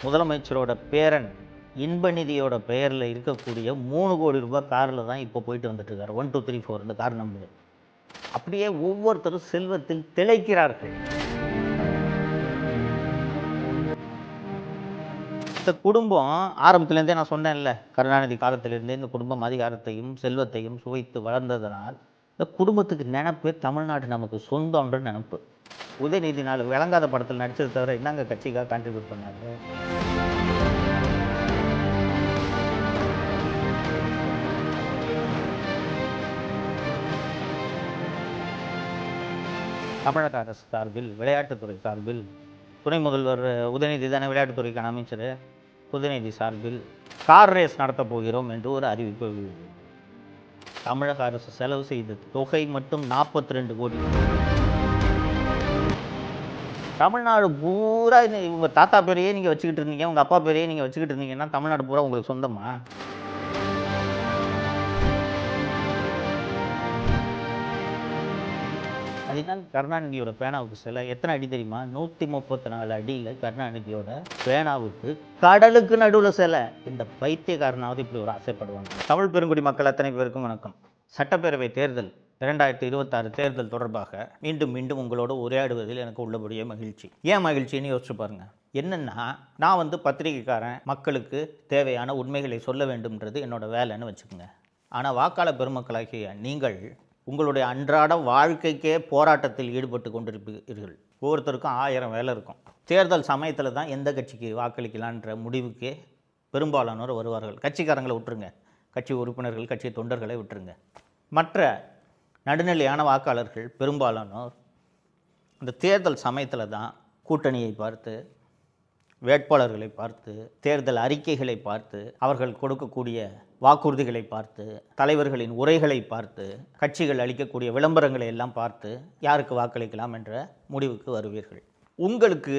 முதலமைச்சரோட பேரன் இன்பநிதியோட பெயரில் இருக்கக்கூடிய 3 கோடி ரூபாய் காரில் தான் இப்போ போயிட்டு வந்துட்டுருக்காரு. 1 2 3 4 இந்த கார் நம்பர். அப்படியே ஒவ்வொருத்தரும் செல்வத்தில் திளைக்கிறார்கள். இந்த குடும்பம் ஆரம்பத்துலேருந்தே நான் சொன்னேன்ல, கருணாநிதி காலத்திலிருந்தே இந்த குடும்பம் அதிகாரத்தையும் செல்வத்தையும் சுவைத்து வளர்ந்ததனால் இந்த குடும்பத்துக்கு நினப்பு தமிழ்நாடு நமக்கு சொந்தம்ன்ற நினப்பு. உதயநிதி நாள் விளங்காத படத்தில் நடிச்சது தவிர என்னங்க கட்சிக்காக கான்ட்ரிபியூட் பண்ணாரு? தமிழக அரசு சார்பில் விளையாட்டுத்துறை சார்பில் துணை முதல்வர் உதயநிதி தானே விளையாட்டுத்துறைக்கான அமைச்சர். உதயநிதி சார்பில் கார் ரேஸ் நடத்தப் போகிறோம் என்று ஒரு அறிவிப்பு. தமிழக அரசு செலவு செய்த தொகை மட்டும் 42 கோடி. தமிழ்நாடு பூரா உங்கள் தாத்தா பேரையே நீங்கள் வச்சுக்கிட்டு இருந்தீங்க, உங்கள் அப்பா பேரையே நீங்கள் வச்சுக்கிட்டு இருந்தீங்கன்னா தமிழ்நாடு பூரா உங்களுக்கு சொந்தமா? அதுதான் கருணாநிதியோட பேனாவுக்கு சிலை. எத்தனை அடி தெரியுமா? 134 அடியில் கருணாநிதியோட பேனாவுக்கு கடலுக்கு நடுவில் சிலை. இந்த பைத்தியக்காரனாவது இப்படி ஒரு ஆசைப்படுவாங்க. தமிழ் பெருங்குடி மக்கள் அத்தனை பேருக்கும் வணக்கம். சட்டப்பேரவை தேர்தல் 2026 தேர்தல் தொடர்பாக மீண்டும் மீண்டும் உங்களோட உரையாடுவதில் எனக்கு உள்ளபடியே மகிழ்ச்சி. ஏன் மகிழ்ச்சின்னு யோசிச்சு பாருங்க. என்னன்னா, நான் பத்திரிகைக்காரன், மக்களுக்கு தேவையான உண்மைகளை சொல்ல வேண்டும்ன்றது என்னோட வேலைன்னு வச்சுக்கோங்க. ஆனால் வாக்காளர் பெருமக்களாகிய நீங்கள் உங்களுடைய அன்றாட வாழ்க்கைக்கே போராட்டத்தில் ஈடுபட்டு கொண்டிருப்பீர்கள். ஒவ்வொருத்தருக்கும் 1000 வேலை இருக்கும். தேர்தல் சமயத்தில் தான் எந்த கட்சிக்கு வாக்களிக்கலான்ற முடிவுக்கே பெரும்பாலானோர் வருவார்கள். கட்சிக்காரங்களை விட்டுருங்க, கட்சி உறுப்பினர்கள், கட்சி தொண்டர்களை விட்டுருங்க. மற்ற நடுநிலையான வாக்காளர்கள் பெரும்பாலானோர் இந்த தேர்தல் சமயத்தில் தான் கூட்டணியை பார்த்து, வேட்பாளர்களை பார்த்து, தேர்தல் அறிக்கைகளை பார்த்து, அவர்கள் கொடுக்கக்கூடிய வாக்குறுதிகளை பார்த்து, தலைவர்களின் உரைகளை பார்த்து, கட்சிகள் அளிக்கக்கூடிய விளம்பரங்களை எல்லாம் பார்த்து யாருக்கு வாக்களிக்கலாம் என்ற முடிவுக்கு வருவீர்கள். உங்களுக்கு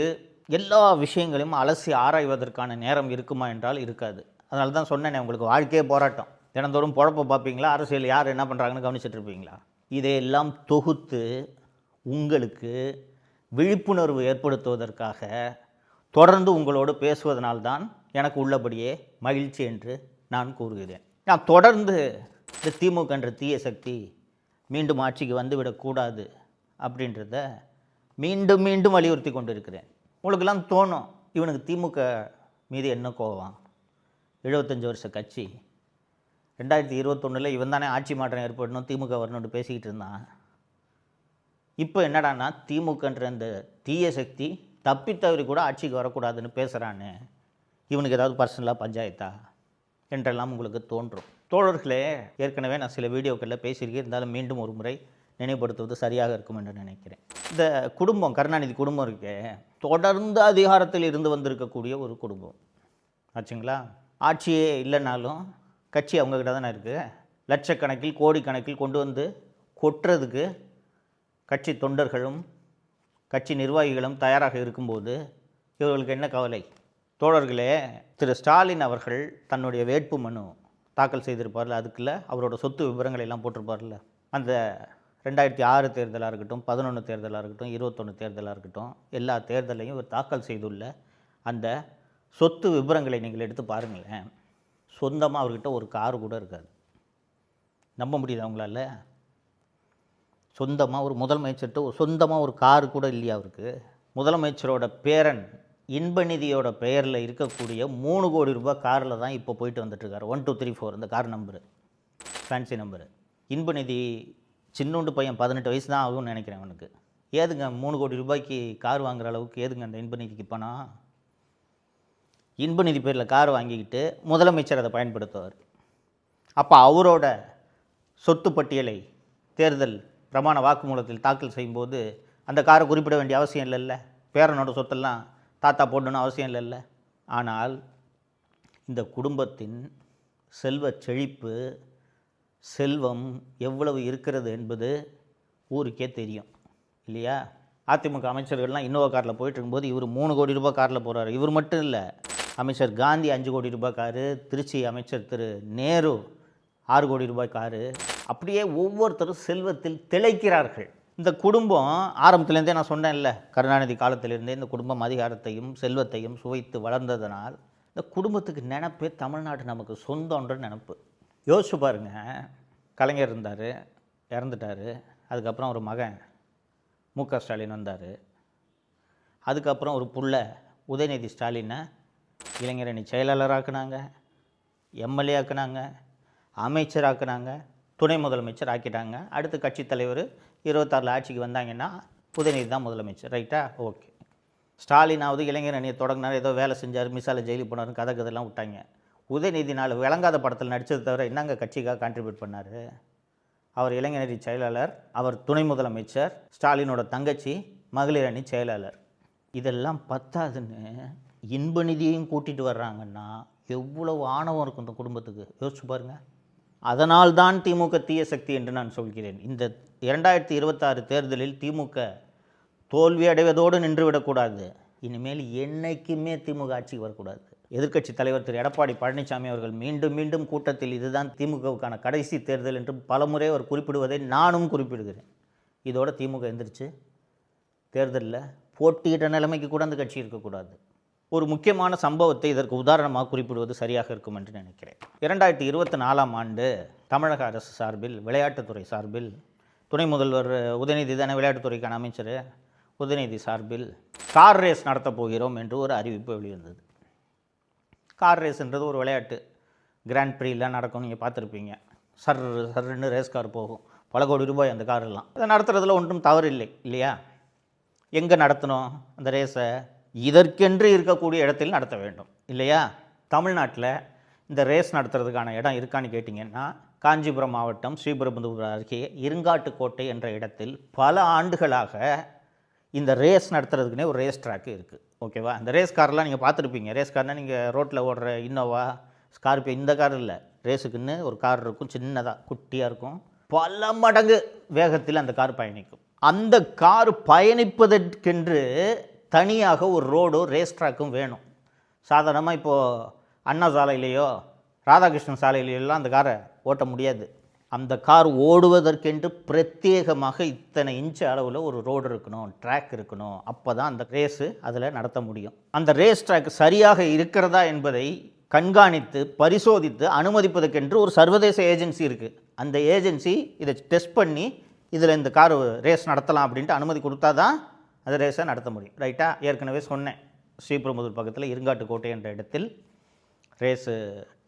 எல்லா விஷயங்களையும் அலசி ஆராய்வதற்கான நேரம் இருக்குமா என்றால் இருக்காது. அதனால தான் சொன்னேனே, உங்களுக்கு வாழ்க்கையே போராட்டம். தினந்தோறும் பொழப்ப பார்ப்பீங்களா? அரசியல் யார் என்ன பண்ணுறாங்கன்னு கவனிச்சுட்டு இருப்பீங்களா? இதையெல்லாம் தொகுத்து உங்களுக்கு விழிப்புணர்வு ஏற்படுத்துவதற்காக தொடர்ந்து உங்களோடு பேசுவதனால்தான் எனக்கு உள்ளபடியே மகிழ்ச்சி என்று நான் கூறுகிறேன். நான் தொடர்ந்து இந்த திமுக என்ற தீய சக்தி மீண்டும் ஆட்சிக்கு வந்துவிடக்கூடாது அப்படின்றத மீண்டும் மீண்டும் வலியுறுத்தி கொண்டு இருக்கிறேன். உங்களுக்கெல்லாம் தோணும், இவனுக்கு திமுக மீது என்ன கோவம்? 75 வருஷ கட்சி, 2021 இவன் தானே ஆட்சி மாற்றம் ஏற்படணும், திமுக வரணும்னு பேசிக்கிட்டு இருந்தான். இப்போ என்னடான்னா, திமுகன்ற அந்த தீய சக்தி தப்பித்தவரி கூட ஆட்சிக்கு வரக்கூடாதுன்னு பேசுகிறான்னு, இவனுக்கு ஏதாவது பர்சனலாக பஞ்சாயத்தா என்றெல்லாம் உங்களுக்கு தோன்றும். தோழர்களே, ஏற்கனவே நான் சில வீடியோக்களில் பேசியிருக்கேன். இருந்தாலும் மீண்டும் ஒரு முறை நினைவுபடுத்துவது சரியாக இருக்கும் என்று நினைக்கிறேன். இந்த குடும்பம், கருணாநிதி குடும்பம் இருக்கே, தொடர்ந்து அதிகாரத்தில் இருந்து வந்திருக்கக்கூடிய ஒரு குடும்பம் ஆச்சுங்களா. ஆட்சியே இல்லைனாலும் கட்சி அவங்கக்கிட்ட தானே இருக்குது. லட்சக்கணக்கில் கோடிக்கணக்கில் கொண்டு வந்து கொட்டுறதுக்கு கட்சி தொண்டர்களும் கட்சி நிர்வாகிகளும் தயாராக இருக்கும்போது இவர்களுக்கு என்ன கவலை? தோழர்களே, திரு ஸ்டாலின் அவர்கள் தன்னுடைய வேட்பு மனு தாக்கல் செய்திருப்பார்ல, அதுக்குள்ள அவரோட சொத்து விவரங்களை எல்லாம் போட்டிருப்பார்ல. அந்த 2006 தேர்தலாக இருக்கட்டும், 11 தேர்தலாக இருக்கட்டும், 21 தேர்தலாக இருக்கட்டும், எல்லா தேர்தலையும் இவர் தாக்கல் செய்துள்ள அந்த சொத்து விவரங்களை நீங்கள் எடுத்து பாருங்களேன். சொந்தமாக அவர்கிட்ட ஒரு கார் கூட இருக்காது. நம்ப முடியுது அவங்களால? சொந்தமாக ஒரு முதலமைச்சர்கிட்ட சொந்தமாக ஒரு காரு கூட இல்லையா அவருக்கு? முதலமைச்சரோட பேரன் இன்பநிதியோட பெயரில் இருக்கக்கூடிய 3 கோடி ரூபாய் காரில் தான் இப்போ போயிட்டு வந்துட்டுருக்காரு. 1 2 3 4 இந்த car number, fancy number. Inbanithi சின்னோண்டு பையன், 18 வயசு தான் ஆகும்னு நினைக்கிறேன் அவனுக்கு. ஏதுங்க 3 கோடி ரூபாய்க்கு கார் வாங்குகிற அளவுக்கு ஏதுங்க அந்த இன்பநிதிக்கு பணம்? இன்பநிதி பேரில் கார் வாங்கிக்கிட்டு முதலமைச்சர் அதை பயன்படுத்துவார். அப்போ அவரோட சொத்து பட்டியலை தேர்தல் பிரமாண வாக்குமூலத்தில் தாக்கல் செய்யும்போது அந்த காரை குறிப்பிட வேண்டிய அவசியம் இல்லைல்ல. பேரனோட சொத்தெல்லாம் தாத்தா போடணுன்னு அவசியம் இல்லைல்ல. ஆனால் இந்த குடும்பத்தின் செல்வ செழிப்பு, செல்வம் எவ்வளவு இருக்கிறது என்பது ஊருக்கே தெரியும் இல்லையா? அதிமுக அமைச்சர்கள்லாம் இன்னோவா காரில் போயிட்டு இருக்கும்போது இவர் 3 கோடி ரூபாய் காரில் போகிறாரு. இவர் மட்டும் இல்லை, அமைச்சர் காந்தி 5 கோடி ரூபாய் காரு, திருச்சி அமைச்சர் திரு நேரு 6 கோடி ரூபாய் காரு. அப்படியே ஒவ்வொருத்தரும் செல்வத்தில் திளைக்கிறார்கள். இந்த குடும்பம் ஆரம்பத்துலேருந்தே நான் சொன்னேன்ல, கருணாநிதி காலத்திலிருந்தே இந்த குடும்பம் அதிகாரத்தையும் செல்வத்தையும் சுவைத்து வளர்ந்ததனால் இந்த குடும்பத்துக்கு நினப்பே தமிழ்நாடு நமக்கு சொந்தன்ற நினப்பு. யோசிச்சு பாருங்க, கலைஞர் இருந்தார், இறந்துட்டார். அதுக்கப்புறம் ஒரு மகன் மு.க. ஸ்டாலின் வந்தார். அதுக்கப்புறம் ஒரு புள்ள உதயநிதி ஸ்டாலினை இளைஞரணி செயலாளராக்குனாங்க, எம்எல்ஏ ஆக்குனாங்க, அமைச்சராக்குனாங்க, துணை முதலமைச்சர் ஆக்கிட்டாங்க. அடுத்து கட்சித் தலைவர் 26 ஆட்சிக்கு வந்தாங்கன்னா உதயநிதி தான் முதலமைச்சர். ரைட்டா? ஓகே. ஸ்டாலினாவது இளைஞர் அணியை தொடங்கினார், ஏதோ வேலை செஞ்சார், மிசால ஜெயிலுக்கு போனார், கதைலாம் விட்டாங்க. உதயநிதினால் விளங்காத படத்தில் நடித்தது தவிர என்னங்க கட்சிக்காக கான்ட்ரிபியூட் பண்ணார்? அவர் இளைஞரணி செயலாளர், அவர் துணை முதலமைச்சர், ஸ்டாலினோட தங்கச்சி மகளிர் அணி செயலாளர். இதெல்லாம் பத்தாதுன்னு இன்ப நிதியையும் கூட்டிகிட்டு வர்றாங்கன்னா எவ்வளவு ஆணவம் இருக்கும் இந்த குடும்பத்துக்கு, யோசிச்சு பாருங்கள். அதனால்தான் திமுக தீய சக்தி என்று நான் சொல்கிறேன். இந்த 2026 தேர்தலில் திமுக தோல்வி அடைவதோடு நின்றுவிடக்கூடாது. இனிமேல் என்றைக்குமே திமுக ஆட்சிக்கு வரக்கூடாது. எதிர்க்கட்சி தலைவர் திரு எடப்பாடி பழனிசாமி அவர்கள் மீண்டும் மீண்டும் கூட்டத்தில் இதுதான் திமுகவுக்கான கடைசி தேர்தல் என்று பலமுறை அவர் குறிப்பிடுவதை நானும் குறிப்பிடுகிறேன். இதோட திமுக எந்திரிச்சு தேர்தலில் போட்டியிட்ட நிலைமைக்கு கூட அந்த கட்சி இருக்கக்கூடாது. ஒரு முக்கியமான சம்பவத்தை இதற்கு உதாரணமாக குறிப்பிடுவது சரியாக இருக்கும் என்று நினைக்கிறேன். 2024ஆம் ஆண்டு தமிழக அரசு சார்பில், விளையாட்டுத்துறை சார்பில், துணை முதல்வர் உதயநிதி தானே விளையாட்டுத்துறைக்கான அமைச்சர், உதயநிதி சார்பில் கார் ரேஸ் நடத்தப் போகிறோம் என்று ஒரு அறிவிப்பு வெளிவந்தது. கார் ரேஸ்ன்றது ஒரு விளையாட்டு, கிராண்ட் ப்ரீலாம் நடக்கும், நீங்கள் பார்த்துருப்பீங்க. சர்ன்னு ரேஸ் கார் போகும், பல கோடி ரூபாய் அந்த கார் எல்லாம். அதை நடத்துறதுல ஒன்றும் தவறு இல்லை இல்லையா? எங்கே நடத்தணும் அந்த ரேஸை? இதற்கென்று இருக்கக்கூடிய இடத்தில் நடத்த வேண்டும் இல்லையா? தமிழ்நாட்டில் இந்த ரேஸ் நடத்துறதுக்கான இடம் இருக்கான்னு கேட்டிங்கன்னா, காஞ்சிபுரம் மாவட்டம் ஸ்ரீபெரும்புதூர் அருகே இருங்காட்டுக்கோட்டை என்ற இடத்தில் பல ஆண்டுகளாக இந்த ரேஸ் நடத்துறதுக்குனே ஒரு ரேஸ் ட்ராக்கு இருக்குது. ஓகேவா? அந்த ரேஸ் கார்லாம் நீங்கள் பார்த்துருப்பீங்க. ரேஸ் கார்னால் நீங்கள் ரோட்டில் ஓடுற இன்னோவா, ஸ்கார்பியோ, இந்த கார் இல்லை. ரேஸுக்குன்னு ஒரு கார் இருக்கும், சின்னதாக குட்டியாக இருக்கும், பல மடங்கு வேகத்தில் அந்த கார் பயணிக்கும். அந்த கார் பயணிப்பதற்கென்று தனியாக ஒரு ரோடு ரேஸ் ட்ராக்கும் வேணும். சாதாரணமாக இப்போது அண்ணா சாலையிலேயோ ராதாகிருஷ்ணன் சாலையிலையெல்லாம் அந்த காரை ஓட்ட முடியாது. அந்த கார் ஓடுவதற்கென்று பிரத்யேகமாக இத்தனை இன்ச்சு அளவில் ஒரு ரோடு இருக்கணும், ட்ராக் இருக்கணும். அப்போ தான் அந்த ரேஸு அதில் நடத்த முடியும். அந்த ரேஸ் ட்ராக் சரியாக இருக்கிறதா என்பதை கண்காணித்து பரிசோதித்து அனுமதிப்பதற்கென்று ஒரு சர்வதேச ஏஜென்சி இருக்குது. அந்த ஏஜென்சி இதை டெஸ்ட் பண்ணி இதில் இந்த கார் ரேஸ் நடத்தலாம் அப்படின்ட்டு அனுமதி கொடுத்தா தான் அந்த ரேஸை நடத்த முடியும். ரைட்டா? ஏற்கனவே சொன்னேன், ஸ்ரீபெரும்புதூர் பக்கத்தில் இருங்காட்டுக்கோட்டை என்ற இடத்தில் ரேஸு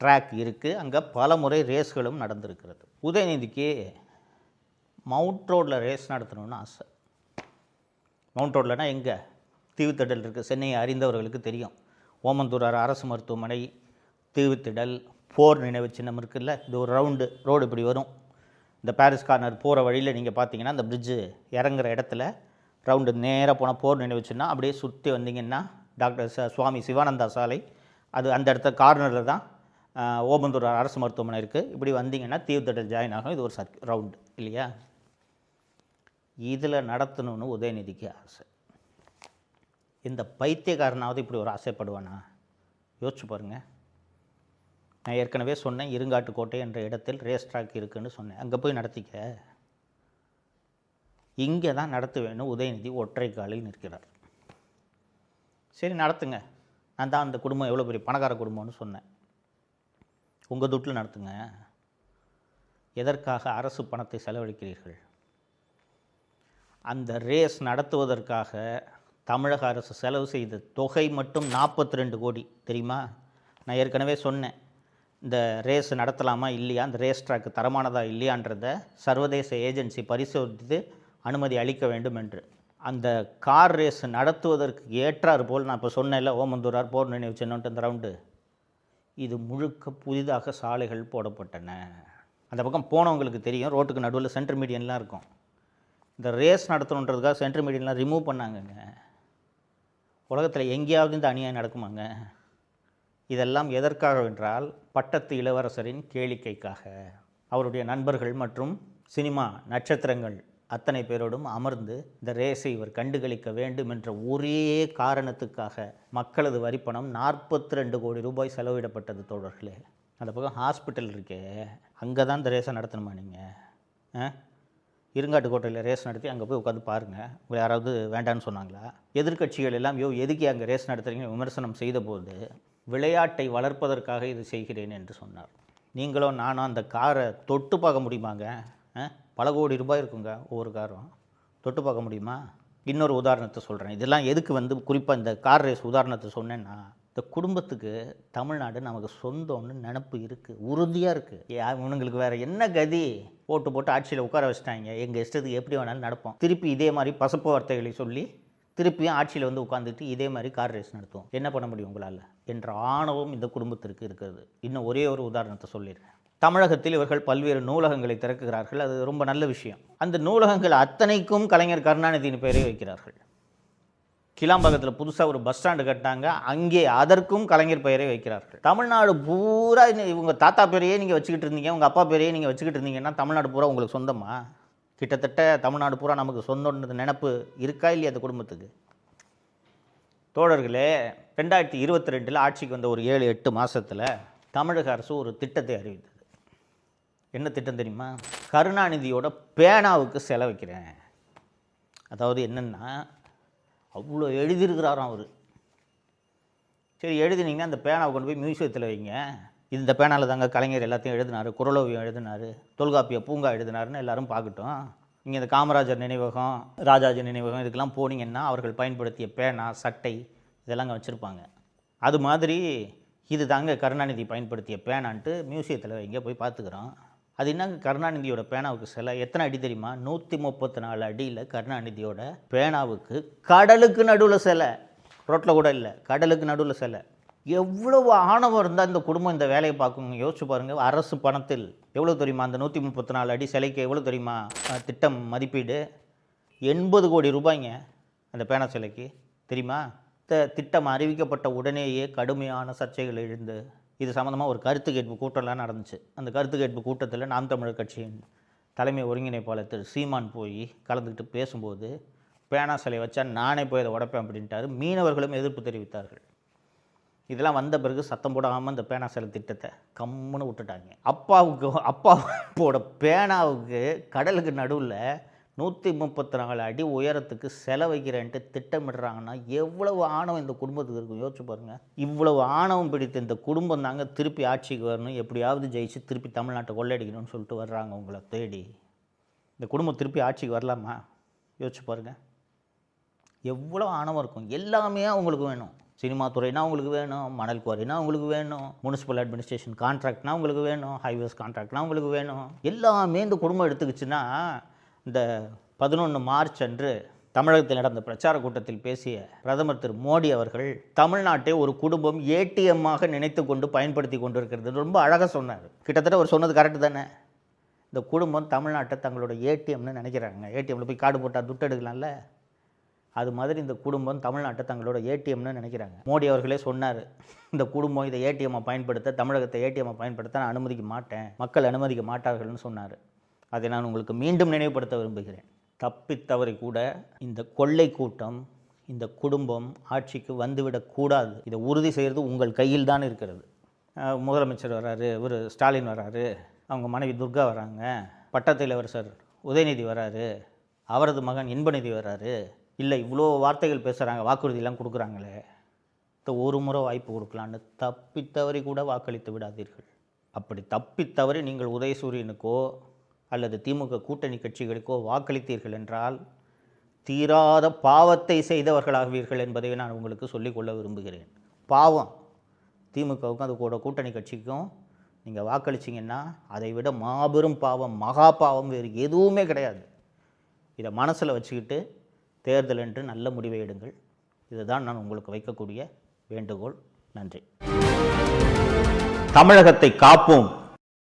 ட்ராக் இருக்குது. அங்கே பல முறை ரேஸ்களும் நடந்திருக்கிறது. உதயநிதிக்கு மவுண்ட் ரோடில் ரேஸ் நடத்தணும்னு ஆசை. மவுண்ட் ரோட்லனா எங்கே? தீவுத்திடல் இருக்குது. சென்னையை அறிந்தவர்களுக்கு தெரியும். ஓமந்தூரார் அரசு மருத்துவமனை, தீவுத்திடல், போர் நினைவு சின்னம் இருக்குல்ல, இது ஒரு ரோடு இப்படி வரும். இந்த பாரிஸ் கார்னர் போகிற வழியில் நீங்கள் பார்த்தீங்கன்னா அந்த பிரிட்ஜு இறங்குற இடத்துல ரவுண்டு நேராக போனால் போர் நினைவு சின்னம், அப்படியே சுற்றி வந்தீங்கன்னா டாக்டர் சுவாமி சிவானந்தா சாலை, அது அந்த இடத்துல கார்னரில் தான் ஓமந்தூர் அரசு மருத்துவமனை இருக்குது. இப்படி வந்தீங்கன்னா தீவுத்திடல் ஜாயின் ஆகும். இது ஒரு ரவுண்டு இல்லையா? இதில் நடத்தணும்னு உதயநிதிக்கு ஆசை. இந்த பைத்தியக்காரனாவது இப்படி ஒரு ஆசைப்படுவானா? யோசிச்சு பாருங்கள். நான் ஏற்கனவே சொன்னேன், இருங்காட்டுக்கோட்டை என்ற இடத்தில் ரேஸ் ட்ராக் இருக்குதுன்னு சொன்னேன். அங்கே போய் நடத்திக்க. இங்கே தான் நடத்த வேணும். உதயநிதி ஒற்றை காலில் நிற்கிறார். சரி நடத்துங்க. நான் தான் அந்த குடும்பம் எவ்வளோ பெரிய பணக்கார குடும்பம்னு சொன்னேன். உங்கள் துட்டில் நடத்துங்க. எதற்காக அரசு பணத்தை செலவழிக்கிறீர்கள்? அந்த ரேஸ் நடத்துவதற்காக தமிழக அரசு செலவு செய்த தொகை மட்டும் 42 கோடி தெரியுமா? நான் ஏற்கனவே சொன்னேன், இந்த ரேஸ் நடத்தலாமா இல்லையா, அந்த ரேஸ் ட்ராக் தரமானதா இல்லையான்றதை சர்வதேச ஏஜென்சி பரிசோதித்து அனுமதி அளிக்க வேண்டும் என்று. அந்த கார் ரேஸ் நடத்துவதற்கு ஏற்றாறு போல் நான் இப்போ சொன்னேன்ல, ஓமந்தூரார் போர் நினைவு சின்னம்ட்டு அந்த ரவுண்டு, இது முழுக்க புதிதாக சாலைகள் போடப்பட்டன. அந்த பக்கம் போனவங்களுக்கு தெரியும், ரோட்டுக்கு நடுவில் சென்டர் மீடியன்லாம் இருக்கும். இந்த ரேஸ் நடத்தணுன்றதுக்காக சென்டர் மீடியன்லாம் ரிமூவ் பண்ணாங்கங்க. உலகத்தில் எங்கேயாவது இந்த அநியாயம் நடக்குமாங்க? இதெல்லாம் எதற்காக என்றால் பட்டத்து இளவரசரின் கேளிக்கைக்காக. அவருடைய நண்பர்கள் மற்றும் சினிமா நட்சத்திரங்கள் அத்தனை பேரோடும் அமர்ந்து இந்த ரேஸை இவர் கண்டுகளிக்க வேண்டும் என்ற ஒரே காரணத்துக்காக மக்களது வரிப்பணம் 42 கோடி ரூபாய் செலவிடப்பட்டது தோழர்களே. அந்த பக்கம் ஹாஸ்பிட்டல் இருக்கே, அங்கே தான் இந்த ரேஸை நடத்தணுமா நீங்கள்? இருங்காட்டுக்கோட்டையில் ரேஸ் நடத்தி அங்கே போய் உட்காந்து பாருங்கள். உங்களை யாராவது வேண்டான்னு சொன்னாங்களா? எதிர்க்கட்சிகள் எல்லாம் எதுக்கு அங்கே ரேஸ் நடத்துறீங்கன்னு விமர்சனம் செய்தபோது விளையாட்டை வளர்ப்பதற்காக இது செய்கிறேன் என்று சொன்னார். நீங்களும் நானும் அந்த காரை தொட்டு பார்க்க முடியுமாங்க? பல கோடி ரூபாய் இருக்குங்க ஒவ்வொரு காரும். தொட்டு பார்க்க முடியுமா? இன்னொரு உதாரணத்தை சொல்கிறேன். இதெல்லாம் எதுக்கு குறிப்பாக இந்த கார் ரேஸ் உதாரணத்தை சொன்னேன்னா, இந்த குடும்பத்துக்கு தமிழ்நாடு நமக்கு சொந்தம்னு நினப்பு இருக்குது, உறுதியாக இருக்குது. இவனுங்களுக்கு வேறு என்ன கதி? போட்டு ஆட்சியில் உட்கார வச்சுட்டாங்க, எங்கள் இஷ்டத்துக்கு எப்படி வேணாலும் நடப்போம். திருப்பி இதே மாதிரி பசப்பு வார்த்தைகளை சொல்லி திருப்பியும் ஆட்சியில் உட்காந்துட்டு இதே மாதிரி கார் ரேஸ் நடத்துவோம். என்ன பண்ண முடியும் உங்களால் என்ற ஆணவம் இந்த குடும்பத்திற்கு இருக்கிறது. இன்னும் ஒரே ஒரு உதாரணத்தை சொல்லிடுறேன். தமிழகத்தில் இவர்கள் பல்வேறு நூலகங்களை திறக்குகிறார்கள். அது ரொம்ப நல்ல விஷயம். அந்த நூலகங்கள் அத்தனைக்கும் கலைஞர் கருணாநிதியின் பெயரை வைக்கிறார்கள். கிளாம்பாக்கத்தில் புதுசாக ஒரு பஸ் ஸ்டாண்டு கட்டாங்க, அங்கே அதற்கும் கலைஞர் பெயரை வைக்கிறார்கள். தமிழ்நாடு பூரா இவங்க தாத்தா பேரையே நீங்கள் வச்சுக்கிட்டு இருந்தீங்க, உங்கள் அப்பா பேரையே நீங்கள் வச்சுக்கிட்டு இருந்தீங்கன்னா தமிழ்நாடு பூரா உங்களுக்கு சொந்தமா? கிட்டத்தட்ட தமிழ்நாடு பூரா நமக்கு சொந்தம்ன்றது நினப்பு இருக்கா இல்லையா அந்த குடும்பத்துக்கு? தோழர்களே, 2022 ஆட்சிக்கு வந்த ஒரு 7-8 மாதத்தில் தமிழக அரசு ஒரு திட்டத்தை அறிவித்தது. என்ன திட்டம் தெரியுமா? கருணாநிதியோட பேனாவுக்கு செலவைக்கிறேன். அதாவது என்னென்னா, அவ்வளோ எழுதியிருக்கிறாராம் அவர். சரி, எழுதினீங்கன்னா அந்த பேனாவை கொண்டு போய் மியூசியத்தில் வைங்க. இந்த பேனாவில் தாங்க கலைஞர் எல்லாத்தையும் எழுதினார், குறளோவியம் எழுதினார், தொல்காப்பிய பூங்கா எழுதினாருன்னு எல்லாரும் பார்க்கட்டும். இங்கே இந்த காமராஜர் நினைவகம், ராஜாஜி நினைவகம் இதுக்கெல்லாம் போனீங்கன்னா அவர்கள் பயன்படுத்திய பேனா, சட்டை இதெல்லாம் அங்கே வச்சுருப்பாங்க. அது மாதிரி இது தாங்க கருணாநிதி பயன்படுத்திய பேனான்ட்டு மியூசியத்தில் வைங்க, போய் பார்த்துக்கிறோம். அது என்னங்க கருணாநிதியோட பேனாவுக்கு சிலை எத்தனை அடி தெரியுமா? 134 அடியில் கருணாநிதியோட பேனாவுக்கு கடலுக்கு நடுவில் சிலை. ரோட்டில் கூட இல்லை, கடலுக்கு நடுவில் சிலை. எவ்வளவு ஆணவம் இருந்தால் இந்த குடும்பம் இந்த வேலையை பார்க்குங்க? யோசிச்சு பாருங்கள். அரசு பணத்தில் எவ்வளோ தெரியுமா? அந்த 134 அடி சிலைக்கு எவ்வளோ தெரியுமா திட்டம் மதிப்பீடு? 80 கோடி ரூபாய்ங்க அந்த பேனா சிலைக்கு. தெரியுமா? திட்டம் அறிவிக்கப்பட்ட உடனேயே கடுமையான சர்ச்சைகள் எழுந்து இது சம்மந்தமாக ஒரு கருத்து கேட்பு கூட்டம்லாம் நடந்துச்சு. அந்த கருத்து கேட்பு கூட்டத்தில் நாம் தமிழர் கட்சியின் தலைமை ஒருங்கிணைப்பாளர் திரு சீமான் போய் கலந்துக்கிட்டு பேசும்போது, பேனா சிலை வச்சா நானே போய் அதை உடைப்பேன் அப்படின்ட்டார். மீனவர்களும் எதிர்ப்பு தெரிவித்தார்கள். இதெல்லாம் வந்த பிறகு சத்தம் போடாமல் இந்த பேனா சிலை திட்டத்தை கம்முன்னு விட்டுட்டாங்க. அப்பாவோட பேனாவுக்கு கடலுக்கு நடுவில் 134 அடி உயரத்துக்கு செலவைக்கிறேன்ட்டு திட்டமிடுறாங்கன்னா எவ்வளவு ஆணவம் இந்த குடும்பத்துக்கு இருக்கும்? யோசிச்சு பாருங்கள். இவ்வளவு ஆணவம் பிடித்த இந்த குடும்பம் தாங்க திருப்பி ஆட்சிக்கு வரணும், எப்படியாவது ஜெயிச்சு திருப்பி தமிழ்நாட்டை கொள்ளையடிக்கணும்னு சொல்லிட்டு வர்றாங்க உங்களை தேடி. இந்த குடும்பம் திருப்பி ஆட்சிக்கு வரலாமா? யோசிச்சு பாருங்கள். எவ்வளோ ஆணவம் இருக்கும். எல்லாமே அவங்களுக்கு வேணும். சினிமா துறைனா அவங்களுக்கு வேணும், மணல் குவாரினா அவங்களுக்கு வேணும், முனிசிபல் அட்மினிஸ்ட்ரேஷன் கான்ட்ராக்ட்னா அவங்களுக்கு வேணும், ஹைவேஸ் கான்ட்ராக்ட்னா அவங்களுக்கு வேணும். எல்லாமே இந்த குடும்பம் எடுத்துக்கிச்சுன்னா, இந்த 11 மார்ச் அன்று தமிழகத்தில் நடந்த பிரச்சார கூட்டத்தில் பேசிய பிரதமர் திரு மோடி அவர்கள் தமிழ்நாட்டை ஒரு குடும்பம் ஏடிஎம்மாக நினைத்து கொண்டு பயன்படுத்தி கொண்டு இருக்கிறது ரொம்ப அழகாக சொன்னார். கிட்டத்தட்ட அவர் சொன்னது கரெக்டு தானே? இந்த குடும்பம் தமிழ்நாட்டை தங்களோட ஏடிஎம்னு நினைக்கிறாங்க. ஏடிஎம்மில் போய் கார்டு போட்டால் துட்டு எடுக்கலாம்ல, அது மாதிரி இந்த குடும்பம் தமிழ்நாட்டை தங்களோட ஏடிஎம்னு நினைக்கிறாங்க. மோடி அவர்களே சொன்னார், இந்த குடும்பம் இதை ஏடிஎம்மை பயன்படுத்த, தமிழகத்தை ஏடிஎம்மை பயன்படுத்த நான் அனுமதிக்க மாட்டேன், மக்கள் அனுமதிக்க மாட்டார்கள்னு சொன்னார். அதை நான் உங்களுக்கு மீண்டும் நினைவுபடுத்த விரும்புகிறேன். தப்பித்தவரை கூட இந்த கொள்ளை கூட்டம், இந்த குடும்பம் ஆட்சிக்கு வந்துவிடக்கூடாது. இதை உறுதி செய்கிறது உங்கள் கையில் தான் இருக்கிறது. முதலமைச்சர் வராரு, இவர் ஸ்டாலின் வராரு, அவங்க மனைவி துர்கா வராங்க, பட்டத்து இளவரசர் உதயநிதி வராரு, அவரது மகன் இன்பநிதி வராரு. இல்லை இவ்வளோ வார்த்தைகள் பேசுகிறாங்க, வாக்குறுதியெல்லாம் கொடுக்குறாங்களே, ஒரு முறை வாய்ப்பு கொடுக்கலான்னு தப்பித்தவரை கூட வாக்களித்து விடாதீர்கள். அப்படி தப்பித்தவரை நீங்கள் உதயசூரியனுக்கோ அல்லது திமுக கூட்டணி கட்சிகளுக்கோ வாக்களித்தீர்கள் என்றால் தீராத பாவத்தை செய்தவர்களாகுவீர்கள் என்பதை நான் உங்களுக்கு சொல்லிக்கொள்ள விரும்புகிறேன். பாவம் திமுகவுக்கும் அது கூட கூட்டணி கட்சிக்கும் நீங்கள் வாக்களிச்சிங்கன்னா அதை விட மாபெரும் பாவம், மகா பாவம் வேறு எதுவுமே கிடையாது. இதை மனசில் வச்சுக்கிட்டு தேர்தல் என்று நல்ல முடிவை எடுங்கள். இதுதான் நான் உங்களுக்கு வைக்கக்கூடிய வேண்டுகோள். நன்றி. தமிழகத்தை காப்போம்.